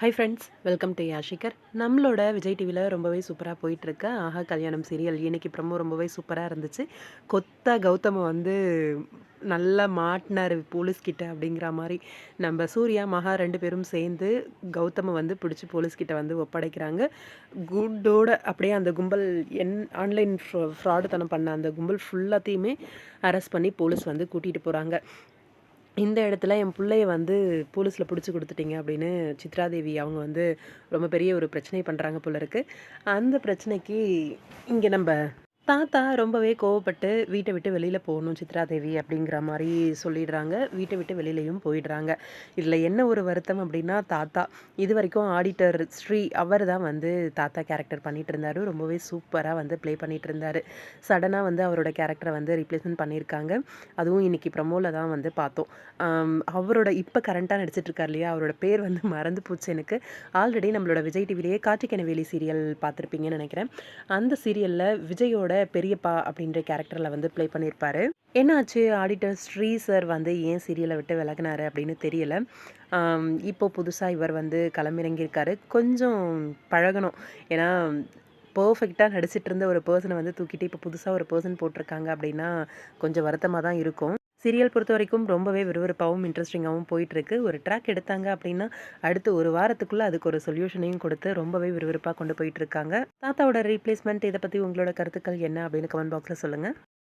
High friends, welcome to யாஷிகர். நம்மளோட விஜய் டிவியில் ரொம்பவே சூப்பராக போயிட்டுருக்க ஆஹா கல்யாணம் சீரியல் இன்னைக்கு ப்ரமோ ரொம்பவே சூப்பராக இருந்துச்சு. கொத்தா கௌதம வந்து நல்லா மாட்டினார் போலீஸ்கிட்ட அப்படிங்கிற மாதிரி. நம்ம சூர்யா மகா 2 பேரும் சேர்ந்து கௌதம வந்து பிடிச்சி போலீஸ்கிட்ட வந்து ஒப்படைக்கிறாங்க. குட்டோட அப்படியே அந்த கும்பல் ஆன்லைன் ஃப்ராடுத்தனம் பண்ண அந்த கும்பல் ஃபுல்லாத்தையுமே அரெஸ்ட் பண்ணி போலீஸ் வந்து கூட்டிகிட்டு போகிறாங்க. இந்த இடத்துல என் புள்ளைய வந்து போலீஸில் பிடிச்சி கொடுத்துட்டீங்க அப்படின்னு சித்ராதேவி அவங்க வந்து ரொம்ப பெரிய ஒரு பிரச்சனை பண்ணுறாங்க போல இருக்கு. அந்த பிரச்சனைக்கு இங்கே நம்ம தாத்தா ரொம்பவே கோவப்பட்டு வீட்டை விட்டு வெளியில் போகணும் சித்ராதேவி அப்படிங்கிற மாதிரி சொல்லிடுறாங்க. வீட்டை விட்டு வெளியிலையும் போயிடுறாங்க. இதில் என்ன ஒரு வருத்தம் அப்படின்னா, தாத்தா இது வரைக்கும் ஆடிட்டர் ஸ்ரீ அவர் தான் வந்து தாத்தா கேரக்டர் பண்ணிட்டு இருந்தாரு. ரொம்பவே சூப்பராக வந்து ப்ளே பண்ணிட்டு இருந்தாரு. சடனாக வந்து அவரோட கேரக்டரை வந்து ரீப்ளேஸ்மெண்ட் பண்ணியிருக்காங்க. அதுவும் இன்னைக்கு ப்ரமோவில் தான் வந்து பார்த்தோம். அவரோட இப்போ கரண்ட்டாக நடிச்சிட்டு இருக்கார் இல்லையா, அவரோட பேர் வந்து மறந்து போச்சு எனக்கு. ஆல்ரெடி நம்மளோட விஜய் டிவிலேயே கார்த்திகேயனவேலி சீரியல் பார்த்துருப்பீங்கன்னு நினைக்கிறேன். அந்த சீரியலில் விஜயோட பெரியப்பா அப்படின்ற கேரக்டரில் வந்து ப்ளே பண்ணியிருப்பாரு. என்னாச்சு, ஆடிட்டர் ஸ்ரீ சார் வந்து ஏன் சீரியலை விட்டு விலகினாரு அப்படின்னு தெரியல. இப்போ புதுசாக இவர் வந்து களமிறங்கியிருக்காரு. கொஞ்சம் பழகணும். ஏன்னா பர்ஃபெக்டாக நடிச்சிட்டு இருந்த ஒரு பர்சனை வந்து தூக்கிட்டு இப்போ புதுசாக ஒரு பர்சன் போட்டிருக்காங்க அப்படின்னா கொஞ்சம் வருத்தமாக தான் இருக்கும். சீரியல் பொறுத்த வரைக்கும் ரொம்பவே விறுவிறுப்பாகவும் இன்ட்ரெஸ்டிங்காகவும் போயிட்டுருக்கு. ஒரு ட்ராக் எடுத்தாங்க அப்படின்னா அடுத்து ஒரு வாரத்துக்குள்ளே அதுக்கு ஒரு சொல்யூஷனையும் கொடுத்து ரொம்பவே விறுவிறுப்பாக கொண்டு போயிட்டுருக்காங்க. தாத்தாவோட ரீப்ளேஸ்மெண்ட் இதை பற்றி உங்களோட கருத்துக்கள் என்ன அப்படின்னு கமெண்ட் பாக்ஸில் சொல்லுங்கள்.